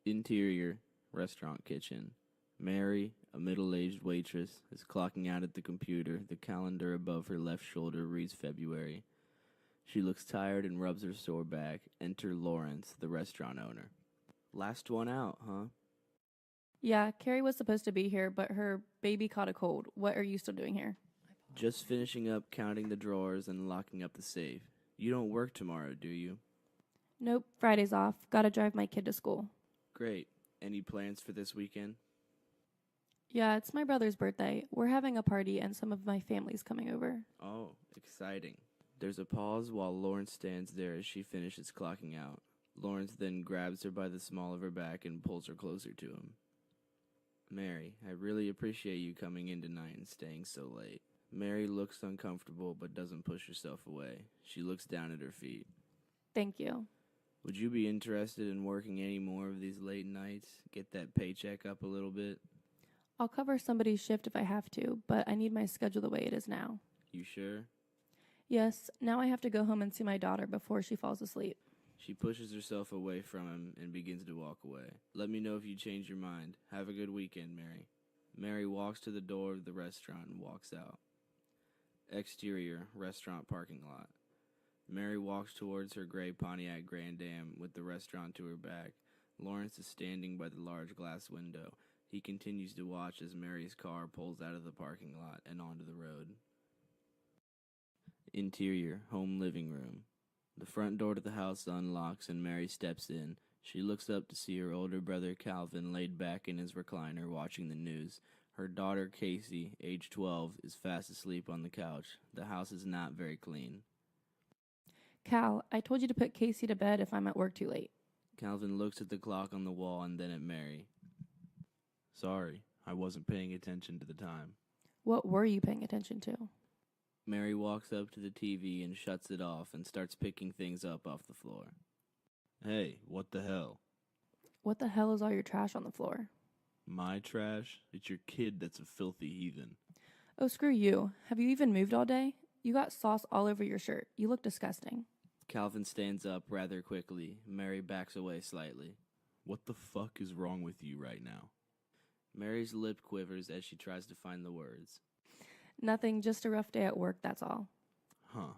Interior, restaurant kitchen. Mary, a middle-aged waitress, is clocking out at the computer. The calendar above her left shoulder reads February. She looks tired and rubs her sore back. Enter Lawrence, the restaurant owner. Last one out, huh? Yeah, Carrie was supposed to be here, but her baby caught a cold. What are you still doing here? Just finishing up counting the drawers and locking up the safe. You don't work tomorrow, do you? Nope, Friday's off. Gotta drive my kid to school. Great. Any plans for this weekend? Yeah, it's my brother's birthday. We're having a party and some of my family's coming over. Oh, exciting. There's a pause while Lawrence stands there as she finishes clocking out. Lawrence then grabs her by the small of her back and pulls her closer to him. Mary, I really appreciate you coming in tonight and staying so late. Mary looks uncomfortable but doesn't push herself away. She looks down at her feet. Thank you. Would you be interested in working any more of these late nights? Get that paycheck up a little bit? I'll cover somebody's shift if I have to, but I need my schedule the way it is now. You sure? Yes, now I have to go home and see my daughter before she falls asleep. She pushes herself away from him and begins to walk away. Let me know if you change your mind. Have a good weekend, Mary. Mary walks to the door of the restaurant and walks out. Exterior, restaurant parking lot. Mary walks towards her gray Pontiac Grand Am with the restaurant to her back. Lawrence is standing by the large glass window. He continues to watch as Mary's car pulls out of the parking lot and onto the road. Interior, home living room. The front door to the house unlocks and Mary steps in. She looks up to see her older brother Calvin laid back in his recliner watching the news. Her daughter Casey, age 12, is fast asleep on the couch. The house is not very clean. Cal, I told you to put Casey to bed if I'm at work too late. Calvin looks at the clock on the wall and then at Mary. Sorry, I wasn't paying attention to the time. What were you paying attention to? Mary walks up to the TV and shuts it off and starts picking things up off the floor. Hey, what the hell? What the hell is all your trash on the floor? My trash? It's your kid that's a filthy heathen. Oh, screw you. Have you even moved all day? You got sauce all over your shirt. You look disgusting. Calvin stands up rather quickly. Mary backs away slightly. What the fuck is wrong with you right now? Mary's lip quivers as she tries to find the words. Nothing, just a rough day at work, that's all. Huh.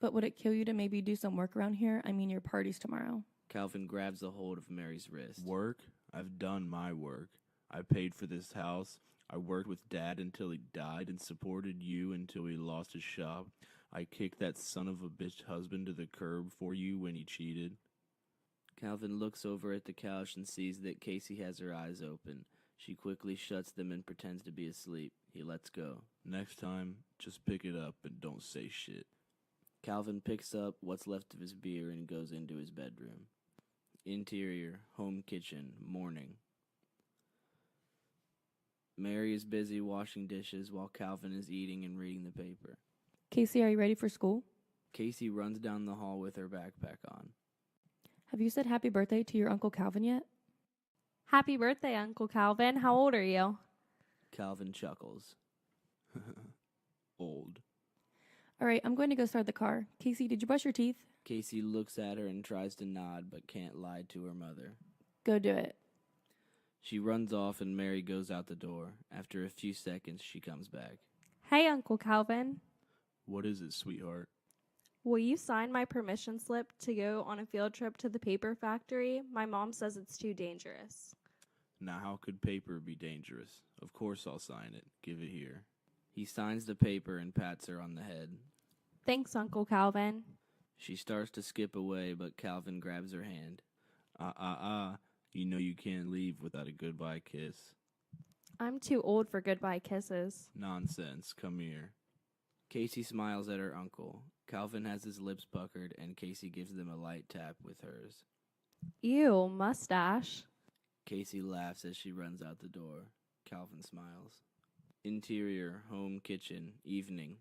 But would it kill you to maybe do some work around here? I mean, your party's tomorrow. Calvin grabs a hold of Mary's wrist. Work? I've done my work. I paid for this house. I worked with Dad until he died and supported you until he lost his shop. I kicked that son of a bitch husband to the curb for you when he cheated. Calvin looks over at the couch and sees that Casey has her eyes open. She quickly shuts them and pretends to be asleep. He lets go. Next time, just pick it up and don't say shit. Calvin picks up what's left of his beer and goes into his bedroom. Interior, home kitchen, morning. Mary is busy washing dishes while Calvin is eating and reading the paper. Casey, are you ready for school? Casey runs down the hall with her backpack on. Have you said happy birthday to your Uncle Calvin yet? Happy birthday, Uncle Calvin. How old are you? Calvin chuckles. Old. All right, I'm going to go start the car. Casey, did you brush your teeth? Casey looks at her and tries to nod but can't lie to her mother. Go do it. She runs off and Mary goes out the door. After a few seconds, she comes back. Hey, Uncle Calvin. What is it, sweetheart? Will you sign my permission slip to go on a field trip to the paper factory? My mom says it's too dangerous. Now, how could paper be dangerous? Of course I'll sign it. Give it here. He signs the paper and pats her on the head. Thanks, Uncle Calvin. She starts to skip away, but Calvin grabs her hand. You know you can't leave without a goodbye kiss. I'm too old for goodbye kisses. Nonsense. Come here. Casey smiles at her uncle. Calvin has his lips puckered, and Casey gives them a light tap with hers. Ew, mustache. Casey laughs as she runs out the door. Calvin smiles. Interior, home kitchen, evening.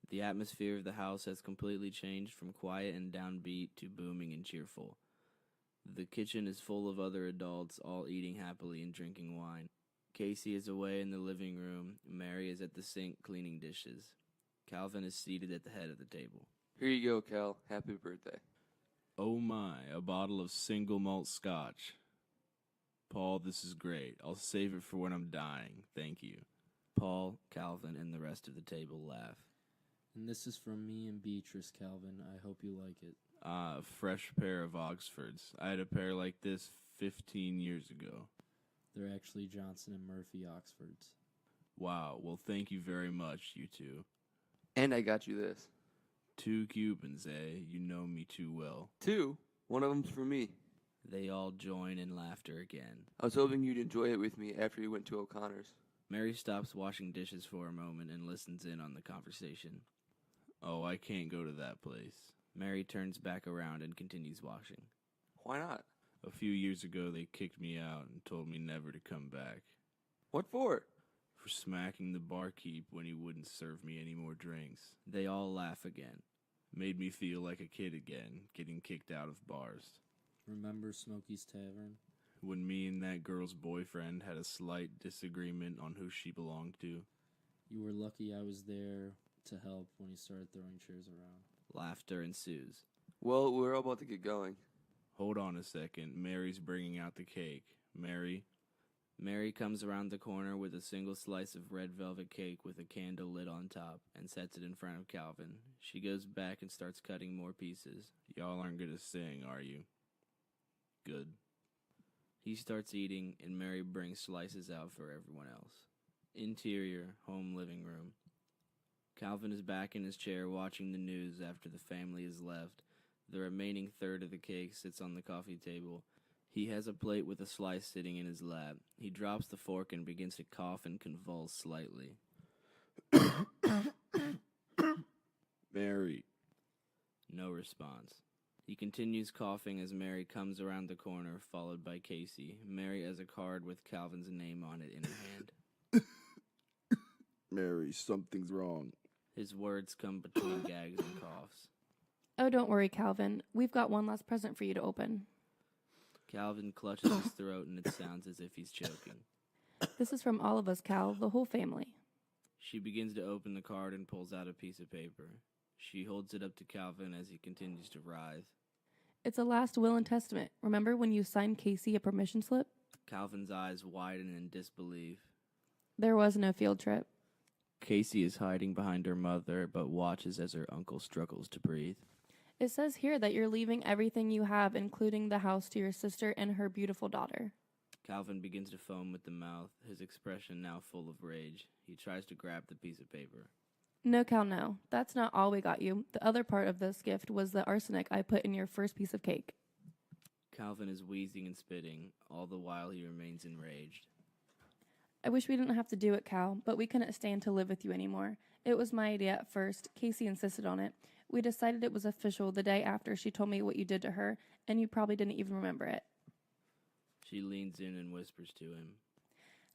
The atmosphere of the house has completely changed from quiet and downbeat to booming and cheerful. The kitchen is full of other adults, all eating happily and drinking wine. Casey is away in the living room. Mary is at the sink cleaning dishes. Calvin is seated at the head of the table. Here you go, Cal. Happy birthday. Oh my, a bottle of single malt scotch. Paul, this is great. I'll save it for when I'm dying. Thank you. Paul, Calvin, and the rest of the table laugh. And this is from me and Beatrice, Calvin. I hope you like it. Fresh pair of Oxfords. I had a pair like this 15 years ago. They're actually Johnson and Murphy Oxfords. Wow, well, thank you very much, you two. And I got you this. 2 Cubans, eh? You know me too well. 2? One of them's for me. They all join in laughter again. I was hoping you'd enjoy it with me after you went to O'Connor's. Mary stops washing dishes for a moment and listens in on the conversation. Oh, I can't go to that place. Mary turns back around and continues washing. Why not? A few years ago, they kicked me out and told me never to come back. What for? For smacking the barkeep when he wouldn't serve me any more drinks. They all laugh again. Made me feel like a kid again, getting kicked out of bars. Remember Smokey's Tavern? When me and that girl's boyfriend had a slight disagreement on who she belonged to. You were lucky I was there to help when he started throwing chairs around. Laughter ensues. Well, we're all about to get going. Hold on a second. Mary's bringing out the cake. Mary? Mary comes around the corner with a single slice of red velvet cake with a candle lit on top and sets it in front of Calvin. She goes back and starts cutting more pieces. Y'all aren't gonna sing, are you? Good. He starts eating, and Mary brings slices out for everyone else. Interior, home living room. Calvin is back in his chair watching the news after the family is left. The remaining third of the cake sits on the coffee table. He has a plate with a slice sitting in his lap. He drops the fork and begins to cough and convulse slightly. Mary. No response. He continues coughing as Mary comes around the corner, followed by Casey. Mary has a card with Calvin's name on it in her hand. Mary, something's wrong. His words come between gags and coughs. Oh, don't worry, Calvin. We've got one last present for you to open. Calvin clutches his throat and it sounds as if he's choking. This is from all of us, Cal, the whole family. She begins to open the card and pulls out a piece of paper. She holds it up to Calvin as he continues to writhe. It's a last will and testament. Remember when you signed Casey a permission slip? Calvin's eyes widen in disbelief. There was no field trip. Casey is hiding behind her mother, but watches as her uncle struggles to breathe. It says here that you're leaving everything you have, including the house, to your sister and her beautiful daughter. Calvin begins to foam with the mouth, his expression now full of rage. He tries to grab the piece of paper. No, Cal, no. That's not all we got you. The other part of this gift was the arsenic I put in your first piece of cake. Calvin is wheezing and spitting, all the while he remains enraged. I wish we didn't have to do it, Cal, but we couldn't stand to live with you anymore. It was my idea at first. Casey insisted on it. We decided it was official the day after she told me what you did to her, and you probably didn't even remember it. She leans in and whispers to him.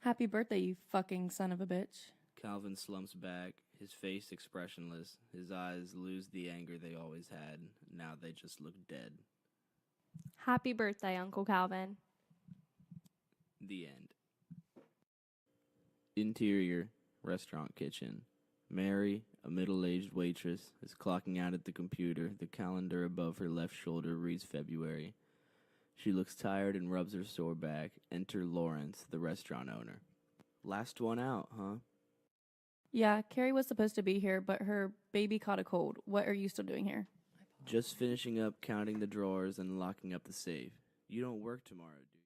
Happy birthday, you fucking son of a bitch. Calvin slumps back, his face expressionless. His eyes lose the anger they always had. Now they just look dead. Happy birthday, Uncle Calvin. The end. Interior, restaurant kitchen. Mary, a middle-aged waitress, is clocking out at the computer. The calendar above her left shoulder reads February. She looks tired and rubs her sore back. Enter Lawrence, the restaurant owner. Last one out, huh? Yeah, Carrie was supposed to be here, but her baby caught a cold. What are you still doing here? Just finishing up counting the drawers and locking up the safe. You don't work tomorrow, do you?